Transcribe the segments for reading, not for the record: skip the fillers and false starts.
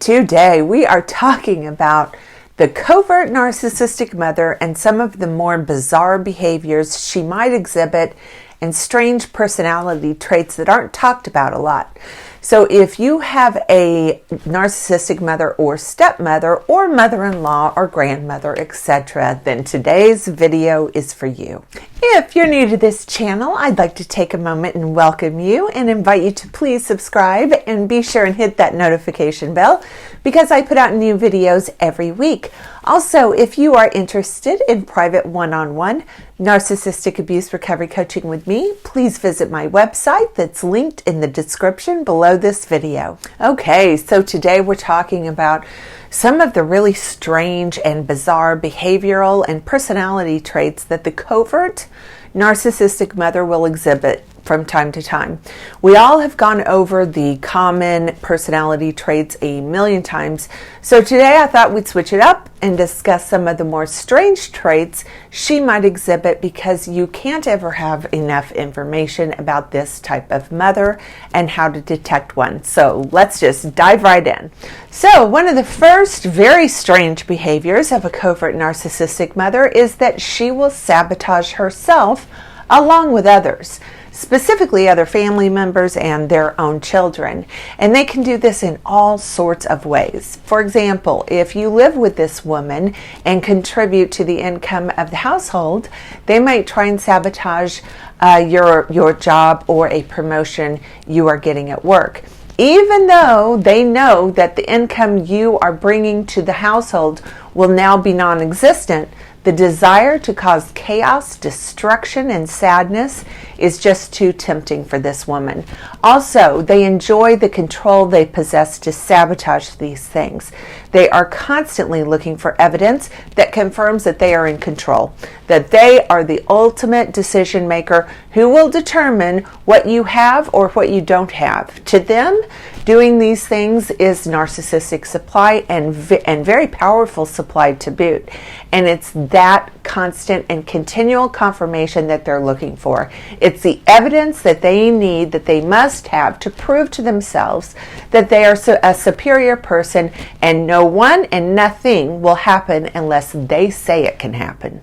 Today we are talking about the covert narcissistic mother and some of the more bizarre behaviors she might exhibit and strange personality traits that aren't talked about a lot. So if you have a narcissistic mother or stepmother or mother-in-law or grandmother, etc., then today's video is for you. If you're new to this channel, I'd like to take a moment and welcome you and invite you to please subscribe and be sure and hit that notification bell because I put out new videos every week. Also, if you are interested in private one-on-one narcissistic abuse recovery coaching with me, please visit my website that's linked in the description below this video. Okay, so today we're talking about some of the really strange and bizarre behavioral and personality traits that the covert narcissistic mother will exhibit from time to time. We all have gone over the common personality traits a million times, so today I thought we'd switch it up and discuss some of the more strange traits she might exhibit because you can't ever have enough information about this type of mother and how to detect one. So let's just dive right in. So one of the first very strange behaviors of a covert narcissistic mother is that she will sabotage herself along with others, specifically other family members and their own children. And they can do this in all sorts of ways. For example, if you live with this woman and contribute to the income of the household, they might try and sabotage your job or a promotion you are getting at work. Even though they know that the income you are bringing to the household will now be non-existent, the desire to cause chaos, destruction, and sadness is just too tempting for this woman. Also, they enjoy the control they possess to sabotage these things. They are constantly looking for evidence that confirms that they are in control, that they are the ultimate decision maker who will determine what you have or what you don't have. To them, doing these things is narcissistic supply and very powerful supply to boot. And it's that constant and continual confirmation that they're looking for. It's the evidence that they need, that they must have to prove to themselves that they are a superior person and no one and nothing will happen unless they say it can happen.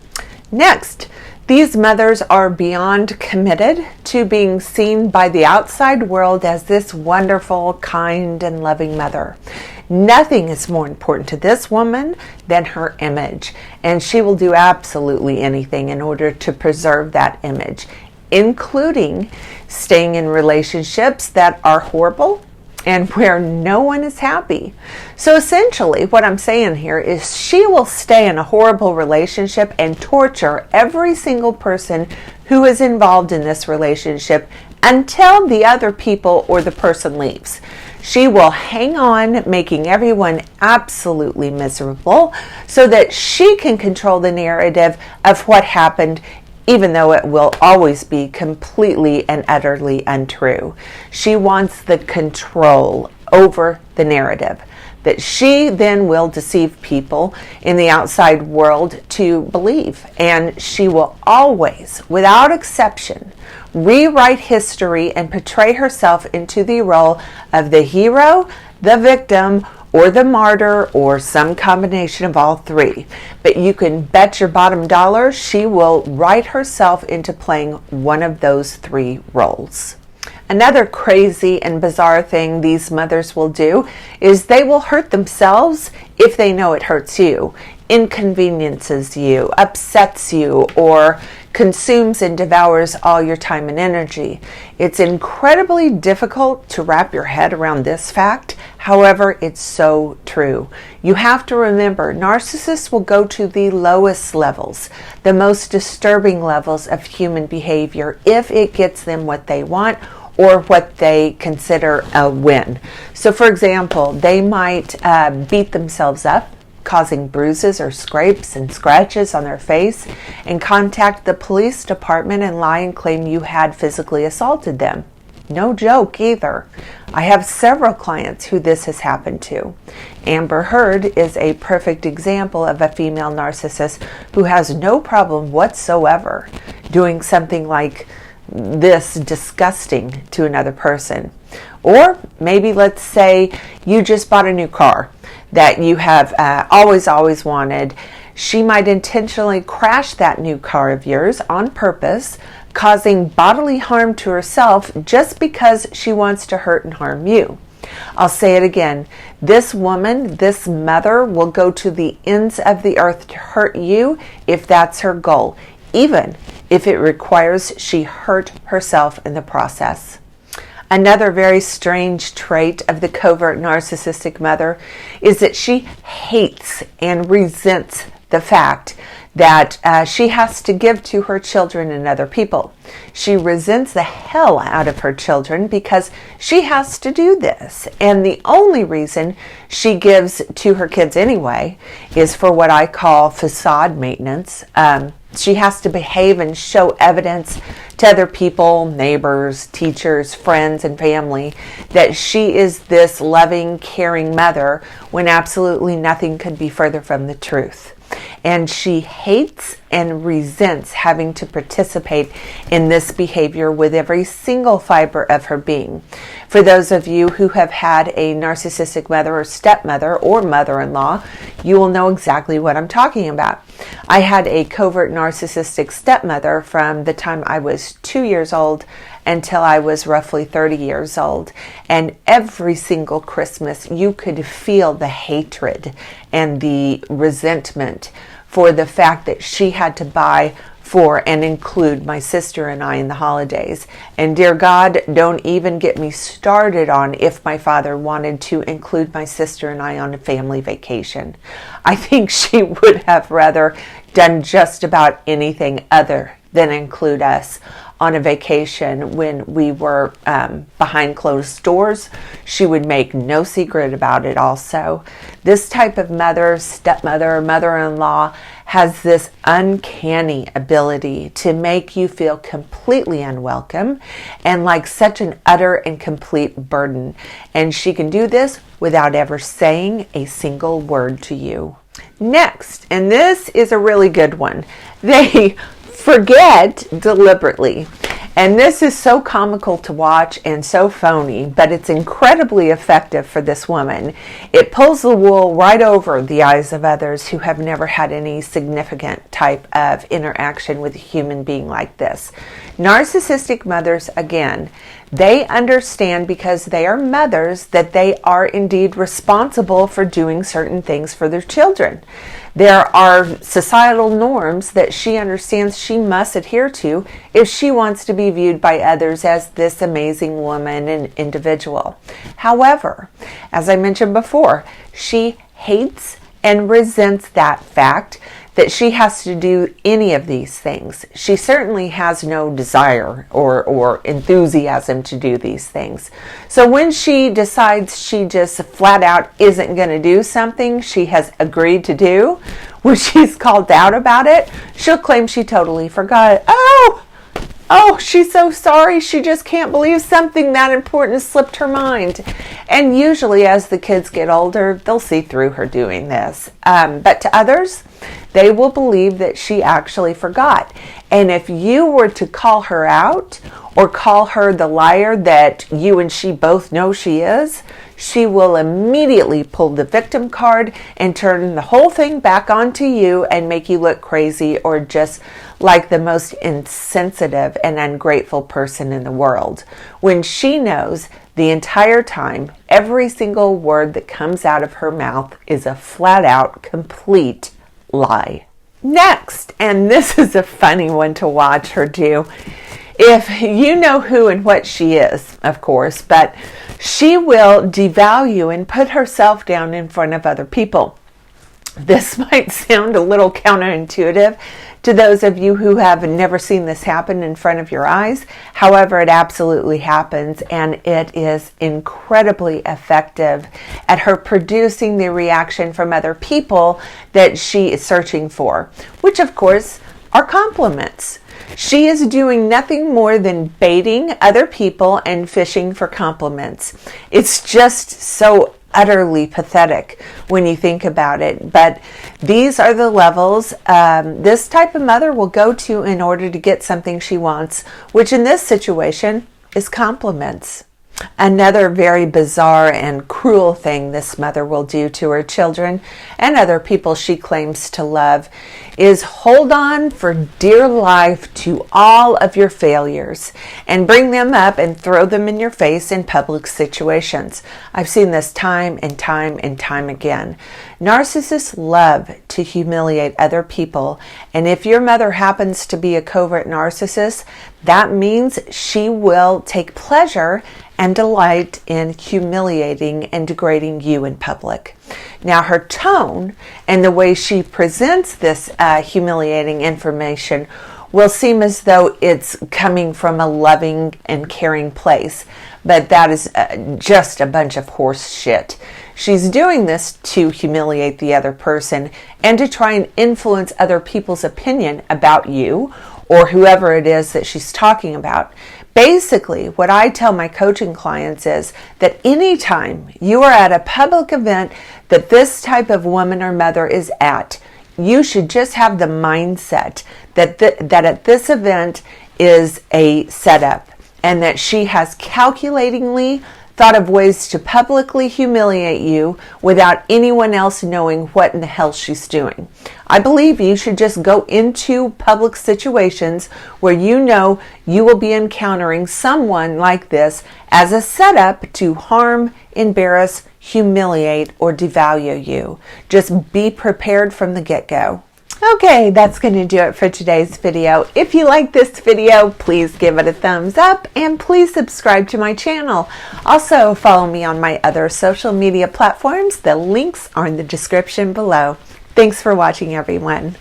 Next, these mothers are beyond committed to being seen by the outside world as this wonderful, kind, and loving mother. Nothing is more important to this woman than her image, and she will do absolutely anything in order to preserve that image, including staying in relationships that are horrible and where no one is happy. So essentially what I'm saying here is she will stay in a horrible relationship and torture every single person who is involved in this relationship until the other people or the person leaves. She will hang on, making everyone absolutely miserable so that she can control the narrative of what happened, even though it will always be completely and utterly untrue. She wants the control over the narrative that she then will deceive people in the outside world to believe. And she will always, without exception, rewrite history and portray herself into the role of the hero, the victim, or the martyr, or some combination of all three. But you can bet your bottom dollar she will write herself into playing one of those three roles. Another crazy and bizarre thing these mothers will do is they will hurt themselves if they know it hurts you, inconveniences you, upsets you, or consumes and devours all your time and energy. It's incredibly difficult to wrap your head around this fact. However, it's so true. You have to remember, narcissists will go to the lowest levels, the most disturbing levels of human behavior if it gets them what they want or what they consider a win. So for example, they might beat themselves up, causing bruises or scrapes and scratches on their face, and contact the police department and lie and claim you had physically assaulted them. No joke either. I have several clients who this has happened to. Amber Heard is a perfect example of a female narcissist who has no problem whatsoever doing something like this disgusting to another person. Or maybe let's say you just bought a new car that you have always wanted. She might intentionally crash that new car of yours on purpose, causing bodily harm to herself just because she wants to hurt and harm you. I'll say it again. This woman, this mother, will go to the ends of the earth to hurt you if that's her goal, even if it requires she hurt herself in the process. Another very strange trait of the covert narcissistic mother is that she hates and resents the fact that she has to give to her children and other people. She resents the hell out of her children because she has to do this. And the only reason she gives to her kids anyway is for what I call facade maintenance. She has to behave and show evidence to other people, neighbors, teachers, friends, and family that she is this loving, caring mother when absolutely nothing could be further from the truth. And she hates and resents having to participate in this behavior with every single fiber of her being. For those of you who have had a narcissistic mother or stepmother or mother-in-law, you will know exactly what I'm talking about. I had a covert narcissistic stepmother from the time I was 2 years old until I was roughly 30 years old. And every single Christmas, you could feel the hatred and the resentment for the fact that she had to buy for and include my sister and I in the holidays. And dear God, don't even get me started on if my father wanted to include my sister and I on a family vacation. I think she would have rather done just about anything other than include us on a vacation when we were behind closed doors. She would make no secret about it also. This type of mother, stepmother, mother-in-law has this uncanny ability to make you feel completely unwelcome and like such an utter and complete burden. And she can do this without ever saying a single word to you. Next, and this is a really good one, they forget deliberately. And this is so comical to watch and so phony, but it's incredibly effective for this woman. It pulls the wool right over the eyes of others who have never had any significant type of interaction with a human being like this. Narcissistic mothers, again, they understand because they are mothers that they are indeed responsible for doing certain things for their children. There are societal norms that she understands she must adhere to if she wants to be viewed by others as this amazing woman and individual. However, as I mentioned before, she hates and resents that fact that she has to do any of these things. She certainly has no desire or enthusiasm to do these things. So when she decides she just flat out isn't going to do something she has agreed to do, when she's called out about it, she'll claim she totally forgot it. Oh, she's so sorry. She just can't believe something that important slipped her mind. And usually as the kids get older, they'll see through her doing this. But to others, they will believe that she actually forgot. And if you were to call her out or call her the liar that you and she both know she is, she will immediately pull the victim card and turn the whole thing back onto you and make you look crazy or just like the most insensitive and ungrateful person in the world, when she knows the entire time every single word that comes out of her mouth is a flat out complete lie. Next, and this is a funny one to watch her do, if you know who and what she is, of course, but she will devalue and put herself down in front of other people. This might sound a little counterintuitive to those of you who have never seen this happen in front of your eyes. However, it absolutely happens, and it is incredibly effective at her producing the reaction from other people that she is searching for, which of course are compliments. She is doing nothing more than baiting other people and fishing for compliments. It's just so utterly pathetic when you think about it. But these are the levels this type of mother will go to in order to get something she wants, which in this situation is compliments. Another very bizarre and cruel thing this mother will do to her children and other people she claims to love is hold on for dear life to all of your failures and bring them up and throw them in your face in public situations. I've seen this time and time and time again. Narcissists love to humiliate other people, and if your mother happens to be a covert narcissist, that means she will take pleasure and delight in humiliating and degrading you in public. Now, her tone and the way she presents this humiliating information will seem as though it's coming from a loving and caring place, but that is just a bunch of horse shit. She's doing this to humiliate the other person and to try and influence other people's opinion about you or whoever it is that she's talking about. Basically, what I tell my coaching clients is that anytime you are at a public event that this type of woman or mother is at, you should just have the mindset that at this event is a setup and that she has calculatingly thought of ways to publicly humiliate you without anyone else knowing what in the hell she's doing. I believe you should just go into public situations where you know you will be encountering someone like this as a setup to harm, embarrass, humiliate, or devalue you. Just be prepared from the get-go. Okay, that's going to do it for today's video. If you like this video, please give it a thumbs up and please subscribe to my channel. Also, follow me on my other social media platforms. The links are in the description below. Thanks for watching, everyone.